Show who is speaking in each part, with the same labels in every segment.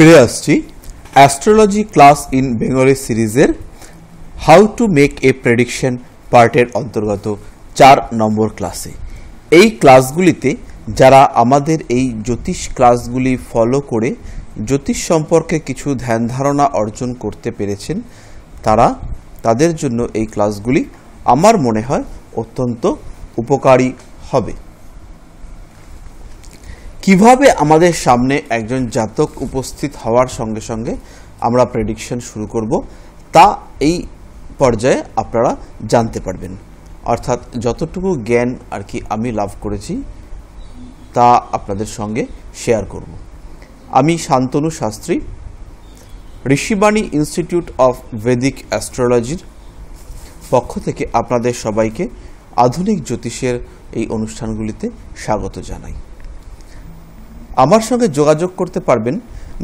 Speaker 1: ফিরে আসছি astrology class in Bengali সিরিজের how to make a prediction পার্টের অন্তর্গত 4 নম্বর ক্লাসে। এই ক্লাসগুলিতে যারা আমাদের এই জ্যোতিষ ক্লাসগুলি ফলো করে জ্যোতিষ সম্পর্কে কিছু ধ্যান ধারণা অর্জন করতে পেরেছেন, তাদের জন্য এই ক্লাসগুলি আমার মনে হয় অত্যন্ত উপকারী হবে। কিভাবে আমাদের সামনে একজন জাতক উপস্থিত হওয়ার সঙ্গে সঙ্গে আমরা প্রেডিকশন শুরু করব তা এই পর্যায়ে আপনারা জানতে পারবেন। অর্থাৎ যতটুকু জ্ঞান আর কি আমি লাভ করেছি তা আপনাদের সঙ্গে শেয়ার করব। আমি Shantanu Shastri, Rishibani institute of Vedic অ্যাস্ট্রোলজির পক্ষ থেকে আপনাদের সবাইকে আধুনিক জ্যোতিষের এই অনুষ্ঠানগুলিতে স্বাগত জানাই। আমার সঙ্গে যোগাযোগ করতে পারবেন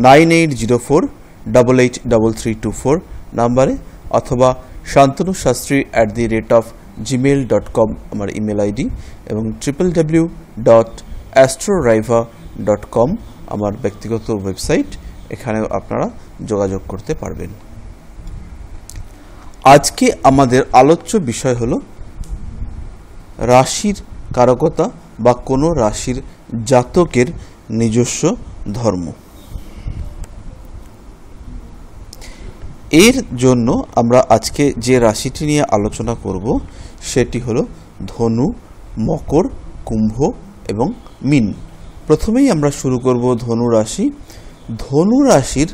Speaker 1: 9804883324 নাম্বারে, অথবা shantanusastri@gmail.com আমার ইমেল আইডি, এবং www.astroriva.com আমার ব্যক্তিগত ওয়েবসাইট। এখানেও আপনারা যোগাযোগ করতে পারবেন। আজকে আমাদের আলোচ্য বিষয় হলো রাশির কারকতা বা কোনো রাশির জাতকের নিজস্ব ধর্ম। এর জন্য আমরা আজকে যে রাশিটি নিয়ে আলোচনা করব সেটি হলো ধনু, মকর, কুম্ভ এবং মীন। প্রথমেই আমরা শুরু করব ধনু রাশি। ধনু রাশির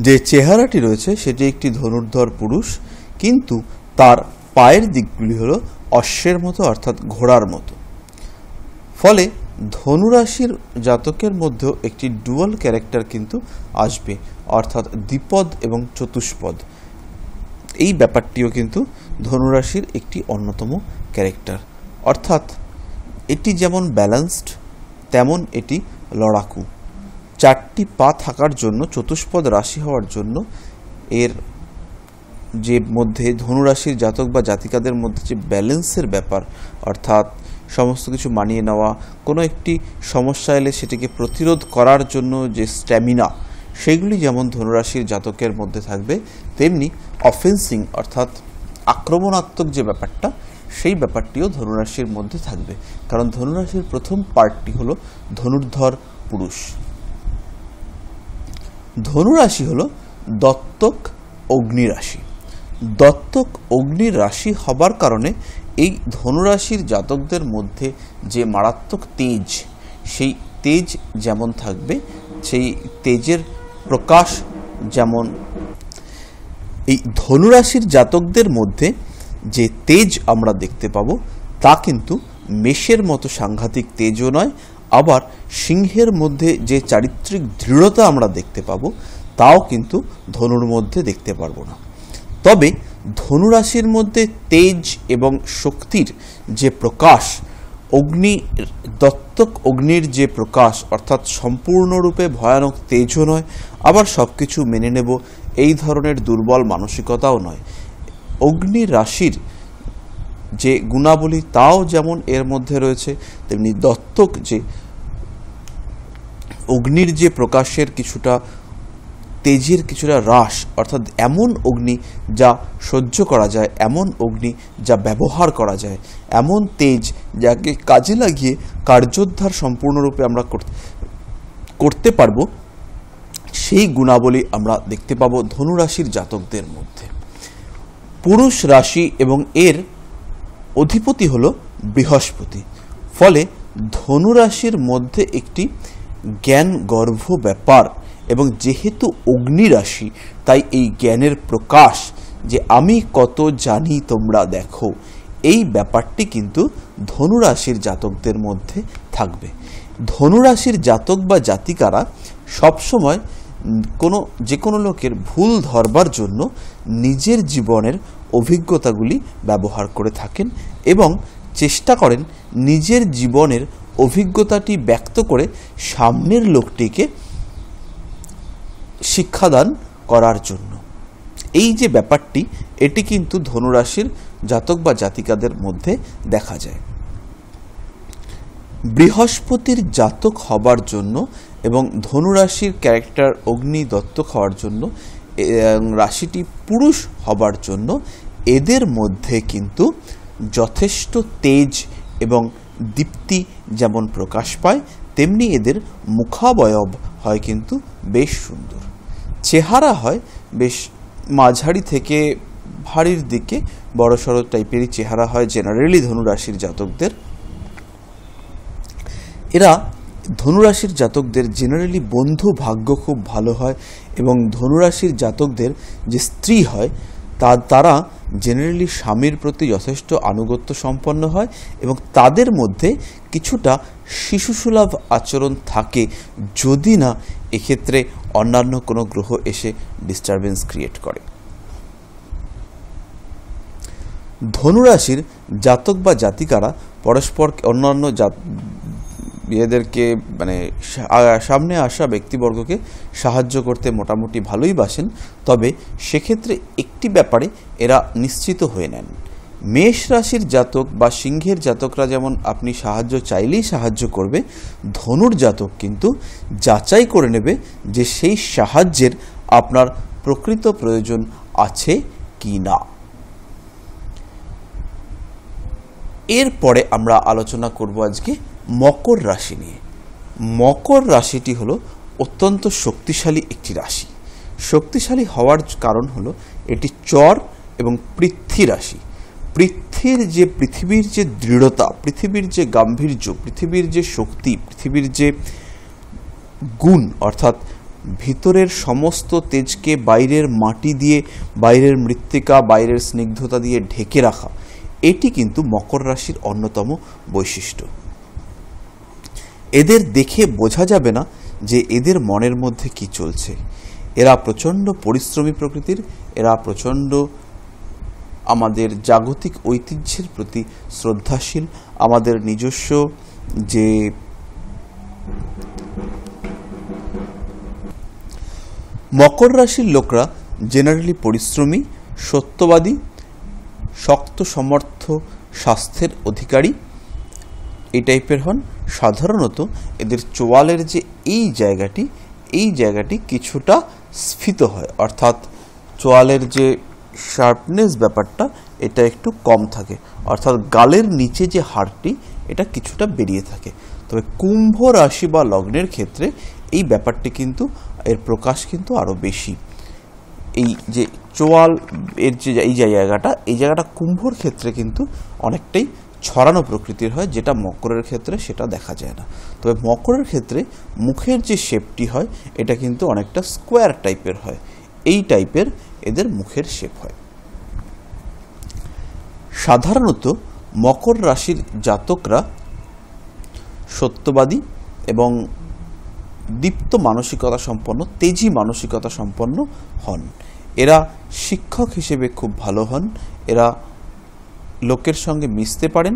Speaker 1: যে চেহারাটি রয়েছে সেটি একটি ধনুর্ধর পুরুষ, কিন্তু তার পায়ের দিকগুলি হলো অশ্বের মতো, অর্থাৎ ঘোড়ার মতো। ফলে ধনুরাশির জাতকের মধ্যেও একটি ডুয়াল ক্যারেক্টার কিন্তু আসবে, অর্থাৎ দ্বিপদ এবং চতুষ্পদ। এই ব্যাপারটিও কিন্তু ধনুরাশির একটি অন্যতম ক্যারেক্টার। অর্থাৎ এটি যেমন ব্যালেন্সড তেমন এটি লড়াকু। 4টি পা থাকার জন্য, চতুষ্পদ রাশি হওয়ার জন্য এর যে মধ্যে ধনুরাশির জাতক বা জাতিকাদের মধ্যে যে ব্যালেন্সের ব্যাপার, অর্থাৎ সমস্ত কিছু মানিয়ে নেওয়া, কোনো একটি সমস্যা এলে সেটিকে প্রতিরোধ করার জন্য যে স্ট্যামিনা, সেগুলি যেমন ধনুরাশির জাতকের মধ্যে থাকবে, তেমনি অফেন্সিং অর্থাৎ আক্রমণাত্মক যে ব্যাপারটা, সেই ব্যাপারটিও ধনুরাশির মধ্যে থাকবে। কারণ ধনুরাশির প্রথম পার্টটি হলো ধনুর্ধর পুরুষ। ধনুরাশি হলো দত্তক অগ্নিরাশি। দত্তক অগ্নির রাশি হবার কারণে এই ধনুরাশির জাতকদের মধ্যে যে মারাত্মক তেজ, সেই তেজ যেমন থাকবে, সেই তেজের প্রকাশ যেমন, এই ধনুরাশির জাতকদের মধ্যে যে তেজ আমরা দেখতে পাবো তা কিন্তু মেষের মতো সাংঘাতিক তেজও নয়, আবার সিংহের মধ্যে যে চারিত্রিক দৃঢ়তা আমরা দেখতে পাবো তাও কিন্তু ধনুর মধ্যে দেখতে পারবো না। তবে ধনুরাশির মধ্যে তেজ এবং শক্তির যে প্রকাশ, দত্তক অগ্নির যে প্রকাশ, অর্থাৎ সম্পূর্ণরূপে ভয়ানক তেজও নয়, আবার সব কিছু মেনে নেব এই ধরনের দুর্বল মানসিকতাও নয়। অগ্নি রাশির যে গুণাবলী তাও যেমন এর মধ্যে রয়েছে, তেমনি দত্তক যে অগ্নির যে প্রকাশের কিছুটা তেজের কিছুটা হ্রাস, অর্থাৎ এমন অগ্নি যা সহ্য করা যায়, এমন অগ্নি যা ব্যবহার করা যায়, এমন তেজ যাকে কাজে লাগিয়ে কার্যোদ্ধার সম্পূর্ণরূপে আমরা করতে পারবো, সেই গুণাবলী আমরা দেখতে পাবো ধনুরাশির জাতকদের মধ্যে। পুরুষ রাশি এবং এর অধিপতি হলো বৃহস্পতি। ফলে ধনুরাশির মধ্যে একটি জ্ঞান গর্ভ ব্যাপার, এবং যেহেতু অগ্নিরাশি তাই এই জ্ঞানের প্রকাশ, যে আমি কত জানি তোমরা দেখো, এই ব্যাপারটি কিন্তু ধনুরাশির জাতকদের মধ্যে থাকবে। ধনুরাশির জাতক বা জাতিকারা সবসময় যে কোনো লোকের ভুল ধরবার জন্য নিজের জীবনের অভিজ্ঞতাগুলি ব্যবহার করে থাকেন, এবং চেষ্টা করেন নিজের জীবনের অভিজ্ঞতাটি ব্যক্ত করে সামনের লোকটিকে শিক্ষাদান করার জন্য। এই যে ব্যাপারটি, এটি কিন্তু ধনুরাশির জাতক বা জাতিকাদের মধ্যে দেখা যায়। বৃহস্পতির জাতক হবার জন্য এবং ধনুরাশির ক্যারেক্টার অগ্নি দত্তক হওয়ার জন্য, রাশিটি পুরুষ হবার জন্য এদের মধ্যে কিন্তু যথেষ্ট তেজ এবং দীপ্তি যেমন প্রকাশ পায়, তেমনি এদের মুখাবয়ব হয় কিন্তু বেশ সুন্দর। চেহারা হয় বেশ মাঝারি থেকে ভারীর দিকে, বড়সড় টাইপেরই চেহারা হয় জেনারেলি ধনুরাশির জাতকদের। এরা ধনুরাশির জাতকদের জেনারেলি বন্ধু ভাগ্য খুব ভালো হয়, এবং ধনুরাশির জাতকদের যে স্ত্রী হয় তারা জেনারেলি স্বামীর প্রতি যথেষ্ট আনুগত্য সম্পন্ন হয়, এবং তাদের মধ্যে কিছুটা শিশুসুলভ আচরণ থাকে, যদি না এক্ষেত্রে অন্যান্য কোনো গ্রহ এসে ডিস্টারবেন্স ক্রিয়েট করে। ধনুরাশির জাতক বা জাতিকারা পরস্পর অন্যান্য এদেরকে মানে সামনে আসা ব্যক্তিবর্গকে সাহায্য করতে মোটামুটি ভালোই বাসেন, তবে সেক্ষেত্রে একটি ব্যাপারে এরা নিশ্চিত হয়ে নেন। মেষ রাশির জাতক বা সিংহের জাতকরা যেমন আপনি সাহায্য চাইলেই সাহায্য করবে, ধনুর জাতক কিন্তু যাচাই করে নেবে যে সেই সাহায্যের আপনার প্রকৃত প্রয়োজন আছে কি না। এরপরে আমরা আলোচনা করব আজকে মকর রাশি নিয়ে। মকর রাশিটি হলো অত্যন্ত শক্তিশালী একটি রাশি। শক্তিশালী হওয়ার কারণ হলো এটি চর এবং পৃথ্বী রাশি। পৃথিবীর যে দৃঢ়তা, পৃথিবীর যে গাম্ভীর্য, পৃথিবীর যে শক্তি, পৃথিবীর যে গুণ, অর্থাৎ ভিতরের সমস্ত তেজকে বাইরের মাটি দিয়ে, বাইরের মৃত্তিকা, বাইরের স্নিগ্ধতা দিয়ে ঢেকে রাখা, এটি কিন্তু মকর রাশির অন্যতম বৈশিষ্ট্য। এদের দেখে বোঝা যাবে না যে এদের মনের মধ্যে কি চলছে। এরা প্রচণ্ড পরিশ্রমী প্রকৃতির, এরা প্রচণ্ড আমাদের জাগতিক ঐতিহ্যের প্রতি শ্রদ্ধাশীল, আমাদের নিজস্ব যে মকর রাশির লোকরা জেনারেলি পরিশ্রমী, সত্যবাদী, শক্ত সমর্থ, স্বাস্থ্যের অধিকারী এই টাইপের হন। সাধারণত এদের চোয়ালের যে এই জায়গাটি কিছুটা স্ফীত হয়, অর্থাৎ চোয়ালের যে শার্পনেস ব্যাপারটা এটা একটু কম থাকে, অর্থাৎ গালের নিচে যে হাড়টি এটা কিছুটা বেরিয়ে থাকে। তবে কুম্ভ রাশি বা লগ্নের ক্ষেত্রে এই ব্যাপারটি কিন্তু এর প্রকাশ কিন্তু আরও বেশি। এই যে চোয়াল এর যে এই জায়গাটা কুম্ভর ক্ষেত্রে কিন্তু অনেকটাই ছড়ানো প্রকৃতির হয়, যেটা মকরের ক্ষেত্রে সেটা দেখা যায় না। তবে মকরের ক্ষেত্রে মুখের যে শেপটি হয় এটা কিন্তু অনেকটা স্কোয়ার টাইপের হয়, এই টাইপের এদের মুখের শেপ হয়। সাধারণত মকর রাশির জাতকরা সত্যবাদী এবং দীপ্ত মানসিকতা সম্পন্ন, তেজি মানসিকতা সম্পন্ন হন। এরা শিক্ষক হিসেবে খুব ভালো হন। এরা লোকের সঙ্গে মিশতে পারেন,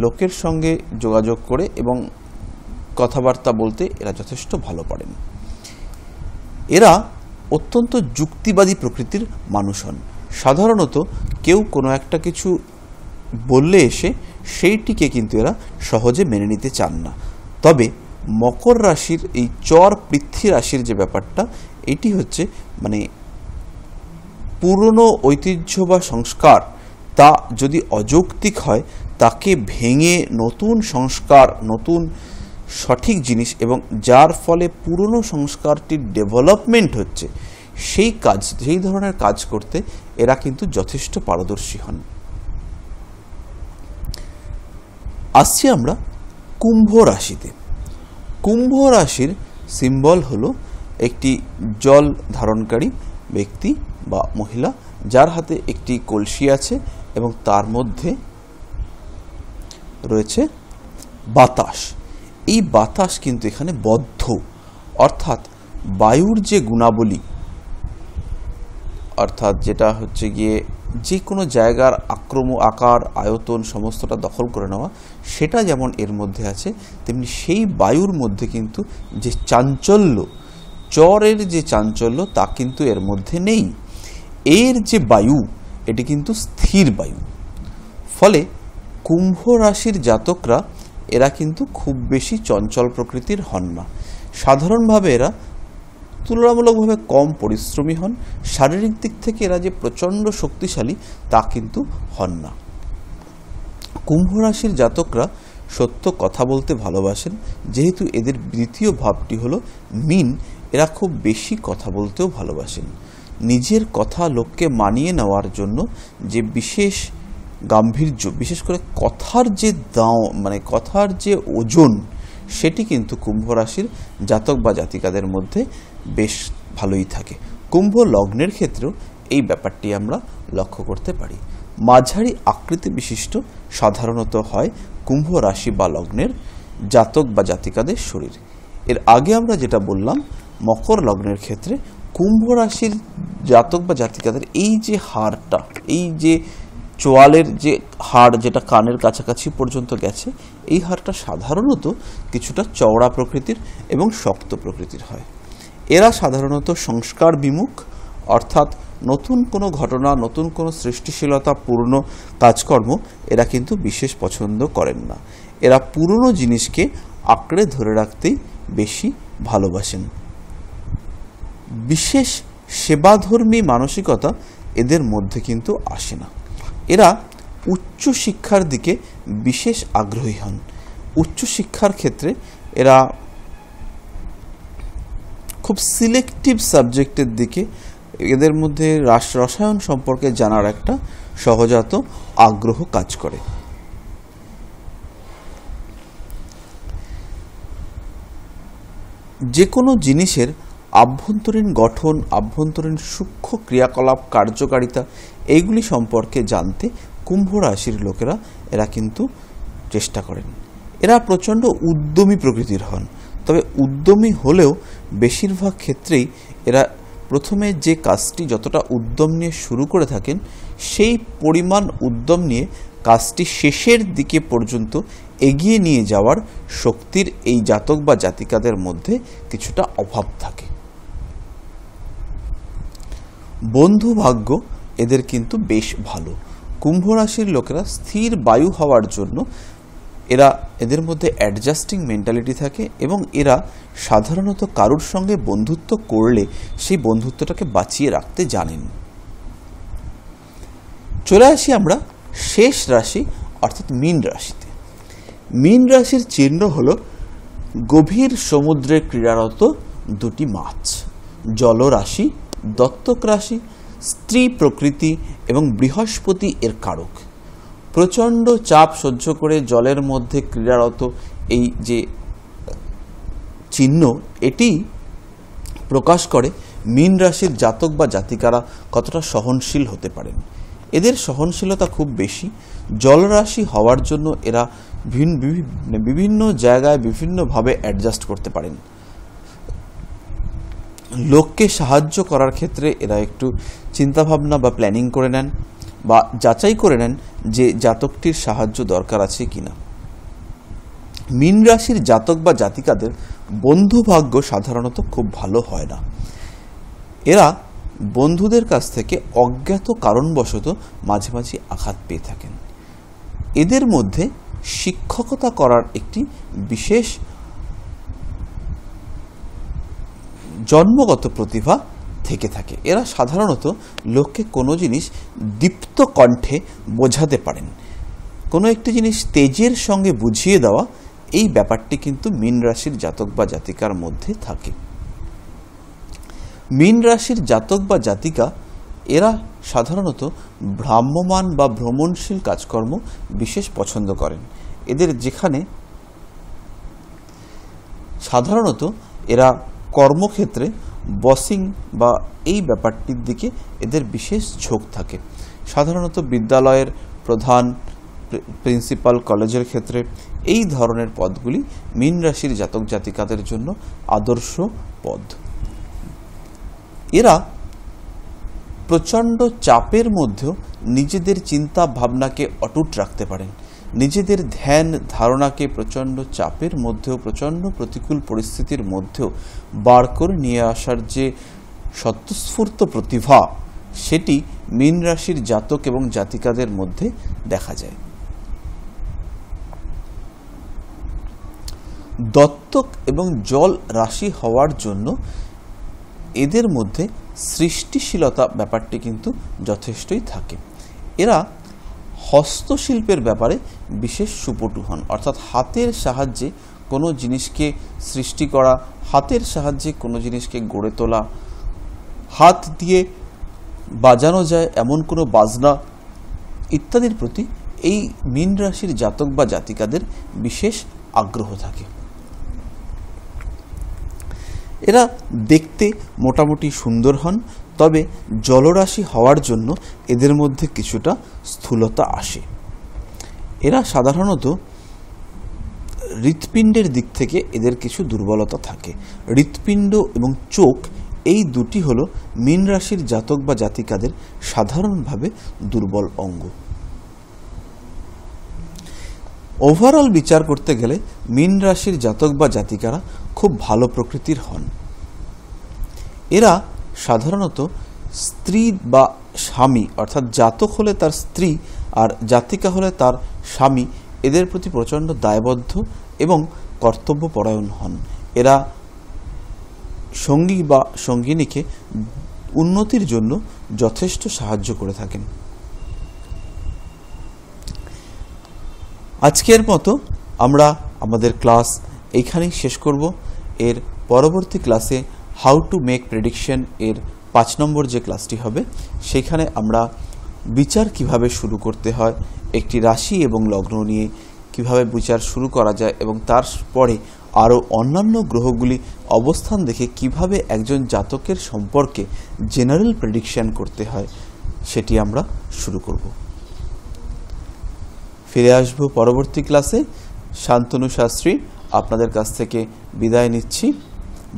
Speaker 1: লোকের সঙ্গে যোগাযোগ করে এবং কথাবার্তা বলতে এরা যথেষ্ট ভালো পারেন। এরা অত্যন্ত যুক্তিবাদী প্রকৃতির মানুষ হন। সাধারণত কেউ কোনো একটা কিছু বললে এসে সেইটিকে কিন্তু এরা সহজে মেনে নিতে চান না। তবে মকর রাশির এই চর পৃথ্বী রাশির যে ব্যাপারটা, এটি হচ্ছে মানে পুরনো ঐতিহ্য বা সংস্কার তা যদি অযৌক্তিক হয়, তাকে ভেঙে নতুন সংস্কার, নতুন সঠিক জিনিস এবং যার ফলে পুরনো সংস্কারটির ডেভেলপমেন্ট হচ্ছে, সেই ধরনের কাজ করতে এরা কিন্তু যথেষ্ট পারদর্শী হন। আসছি আমরা কুম্ভ রাশিতে। কুম্ভ রাশির সিম্বল হলো একটি জল ধারণকারী ব্যক্তি বা মহিলা, যার হাতে একটি কলসি আছে এবং তার মধ্যে রয়েছে বাতাস। এই বাতাস কিন্তু এখানে বদ্ধ, অর্থাৎ বায়ুর যে গুণাবলী, অর্থাৎ যেটা হচ্ছে গিয়ে যে কোনো জায়গার আকার, আয়তন সমস্তটা দখল করে নেওয়া, সেটা যেমন এর মধ্যে আছে, তেমনি সেই বায়ুর মধ্যে কিন্তু যে চাঞ্চল্য, চরের যে চাঞ্চল্য, তা কিন্তু এর মধ্যে নেই। এর যে বায়ু, এটি কিন্তু স্থির বায়ু। ফলে কুম্ভ রাশির জাতকরা এরা কিন্তু খুব বেশি চঞ্চল প্রকৃতির হন না। সাধারণভাবে এরা তুলনামূলকভাবে কম পরিশ্রমী হন। শারীরিক দিক থেকে এরা যে প্রচণ্ড শক্তিশালী তা কিন্তু হন না। কুম্ভ রাশির জাতকরা সত্য কথা বলতে ভালোবাসেন। যেহেতু এদের দ্বিতীয় ভাবটি হলো মীন, এরা খুব বেশি কথা বলতেও ভালোবাসেন। নিজের কথা লোককে মানিয়ে নেওয়ার জন্য যে বিশেষ গাম্ভীর্য, বিশেষ করে কথার যে দাও কথার যে ওজন, সেটি কিন্তু কুম্ভ রাশির জাতক বা জাতিকাদের মধ্যে বেশ ভালোই থাকে। কুম্ভ লগ্নের ক্ষেত্রেও এই ব্যাপারটি আমরা লক্ষ্য করতে পারি। মাঝারি আকৃতি বিশিষ্ট সাধারণত হয় কুম্ভ রাশি বা লগ্নের জাতক বা জাতিকাদের শরীর। এর আগে আমরা যেটা বললাম, মকর লগ্নের ক্ষেত্রে কুম্ভ রাশির জাতক বা জাতিকাদের এই যে হাড়টা, এই যে চোয়ালের যে হাড় যেটা কানের কাছাকাছি পর্যন্ত গেছে, এই হাড়টা সাধারণত কিছুটা চওড়া প্রকৃতির এবং শক্ত প্রকৃতির হয়। এরা সাধারণত সংস্কার বিমুখ, অর্থাৎ নতুন কোনো ঘটনা, নতুন কোনো সৃষ্টিশীলতা পূর্ণ কাজকর্ম এরা কিন্তু বিশেষ পছন্দ করেন না। এরা পুরনো জিনিসকে আঁকড়ে ধরে রাখতেই বেশি ভালোবাসেন। বিশেষ সেবাধর্মী মানসিকতা এদের মধ্যে কিন্তু আসে না। এরা উচ্চ শিক্ষার দিকে বিশেষ আগ্রহী হন। উচ্চ শিক্ষার ক্ষেত্রে এরা খুব সিলেক্টিভ সাবজেক্টের দিকে, এদের মধ্যে রসায়ন সম্পর্কে জানার একটা সহজাত আগ্রহ কাজ করে। যে কোনো জিনিসের আভ্যন্তরীণ গঠন, আভ্যন্তরীণ সূক্ষ্ম ক্রিয়াকলাপ, কার্যকারিতা, এইগুলি সম্পর্কে জানতে কুম্ভ রাশির লোকেরা এরা কিন্তু চেষ্টা করেন। এরা প্রচণ্ড উদ্যমী প্রকৃতির হন। তবে উদ্যমী হলেও বেশিরভাগ ক্ষেত্রেই এরা প্রথমে যে কাজটি যতটা উদ্যম নিয়ে শুরু করে থাকেন, সেই পরিমাণ উদ্যম নিয়ে কাজটি শেষের দিকে পর্যন্ত এগিয়ে নিয়ে যাওয়ার শক্তির এই জাতক বা জাতিকাদের মধ্যে কিছুটা অভাব থাকে। বন্ধু ভাগ্য এদের কিন্তু বেশ ভালো। কুম্ভ রাশির লোকেরা স্থির বায়ু হওয়ার জন্য এদের মধ্যে অ্যাডজাস্টিং মেন্টালিটি থাকে এবং এরা সাধারণত কারুর সঙ্গে বন্ধুত্ব করলে সেই বন্ধুত্বটাকে বাঁচিয়ে রাখতে জানেন। চলে আসি আমরা শেষ রাশি অর্থাৎ মীন রাশিতে। মীন রাশির চিহ্ন হলো গভীর সমুদ্রে ক্রীড়ারত দুটি মাছ। জলরাশি, দত্তক রাশি, স্ত্রী প্রকৃতি এবং বৃহস্পতি এর কারক। প্রচণ্ড চাপ সহ্য করে জলের মধ্যে ক্রীড়ারত এই যে চিহ্ন, এটি প্রকাশ করে মীন রাশির জাতক বা জাতিকারা কতটা সহনশীল হতে পারেন। এদের সহনশীলতা খুব বেশি। জলরাশি হওয়ার জন্য এরা বিভিন্ন জায়গায় বিভিন্নভাবে অ্যাডজাস্ট করতে পারেন। লোককে সাহায্য করার ক্ষেত্রে এরা একটু চিন্তাভাবনা বা প্ল্যানিং করে নেন বা যাচাই করে নেন যে জাতকটির সাহায্য দরকার আছে কিনা। মীন রাশির জাতক বা জাতিকাদের বন্ধু ভাগ্য সাধারণত খুব ভালো হয় না। এরা বন্ধুদের কাছ থেকে অজ্ঞাত কারণবশত মাঝে মাঝে আঘাত পেয়ে থাকেন। এদের মধ্যে শিক্ষকতা করার একটি বিশেষ জন্মগত প্রতিভা থেকে থাকে। এরা সাধারণত লোককে কোনো জিনিস দীপ্ত কণ্ঠে বোঝাতে পারেন। কোনো একটি জিনিস তেজের সঙ্গে বুঝিয়ে দেওয়া, এই ব্যাপারটি কিন্তু মীন রাশির জাতক বা জাতিকার মধ্যে থাকে। মীন রাশির জাতক বা জাতিকা এরা সাধারণত ভ্রাম্যমান বা ভ্রমণশীল কাজকর্ম বিশেষ পছন্দ করেন। এদের যেখানে সাধারণত এরা কর্মক্ষেত্রে বসিং বা এই ব্যাপারটির দিকে এদের বিশেষ ঝোঁক থাকে। সাধারণত বিদ্যালয়ের প্রধান, প্রিন্সিপাল, কলেজের ক্ষেত্রে এই ধরনের পদগুলি মীন রাশির জাতক জাতিকাদের জন্য আদর্শ পদ। এরা প্রচণ্ড চাপের মধ্যেও নিজেদের চিন্তা ভাবনাকে অটুট রাখতে পারেন। নিজেদের ধ্যান ধারণাকে প্রচণ্ড চাপের মধ্যেও, প্রচণ্ড প্রতিকূল পরিস্থিতির মধ্যেও বার করে নিয়ে আসার যে স্বতঃস্ফূর্ত প্রতিভা, সেটি মীন রাশির জাতক এবং জাতিকাদের মধ্যে দেখা যায়। দত্তক এবং জল রাশি হওয়ার জন্য এদের মধ্যে সৃষ্টিশীলতা ব্যাপারটি কিন্তু যথেষ্টই থাকে। এরা হস্তশিল্পের ব্যাপারে বিশেষ সুপটু হন, অর্থাৎ হাতের সাহায্যে কোনো জিনিসকে সৃষ্টি করা, হাতের সাহায্যে কোনো জিনিসকে গড়ে তোলা, হাত দিয়ে বাজানো যায় এমন কোনো বাজনা ইত্যাদির প্রতি এই মীন রাশির জাতক বা জাতিকাদের বিশেষ আগ্রহ থাকে। এরা দেখতে মোটামুটি সুন্দর হন, তবে জলরাশি হওয়ার জন্য এদের মধ্যে কিছুটা স্থূলতা আসে। এরা সাধারণত হৃৎপিণ্ডের দিক থেকে এদের কিছু দুর্বলতা থাকে। হৃৎপিণ্ড এবং চোখ এই দুটি হলো মীন রাশির জাতক বা জাতিকাদের সাধারণভাবে দুর্বল অঙ্গ। ওভারঅল বিচার করতে গেলে মীন রাশির জাতক বা জাতিকারা খুব ভালো প্রকৃতির হন। এরা সাধারণত স্ত্রী বা স্বামী, অর্থাৎ জাতক হলে তার স্ত্রী আর জাতিকা হলে তার স্বামী, এদের প্রতি প্রচণ্ড দায়বদ্ধ এবং কর্তব্যপরায়ণ হন। এরা সঙ্গী বা সঙ্গিনীকে উন্নতির জন্য যথেষ্ট সাহায্য করে থাকেন। আজকের মতো আমরা আমাদের ক্লাস এইখানেই শেষ করব। এর পরবর্তী ক্লাসে হাউ টু মেক প্রেডিকশন এর 5 নম্বর যে ক্লাসটি হবে, সেখানে আমরা বিচার কিভাবে শুরু করতে হয়, একটি রাশি এবং লগ্ন নিয়ে কিভাবে বিচার শুরু করা যায় এবং তারপরে আরও অন্যান্য গ্রহগুলি অবস্থান দেখে কিভাবে একজন জাতকের সম্পর্কে জেনারেল প্রেডিকশন করতে হয়, সেটি আমরা শুরু করব। ফিরে আসবো পরবর্তী ক্লাসে। শান্তনু শাস্ত্রী আপনাদের কাছ থেকে বিদায় নিচ্ছি।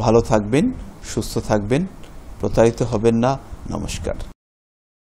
Speaker 1: ভালো থাকবেন, সুস্থ থাকবেন, প্রতারিত হবেন না। নমস্কার।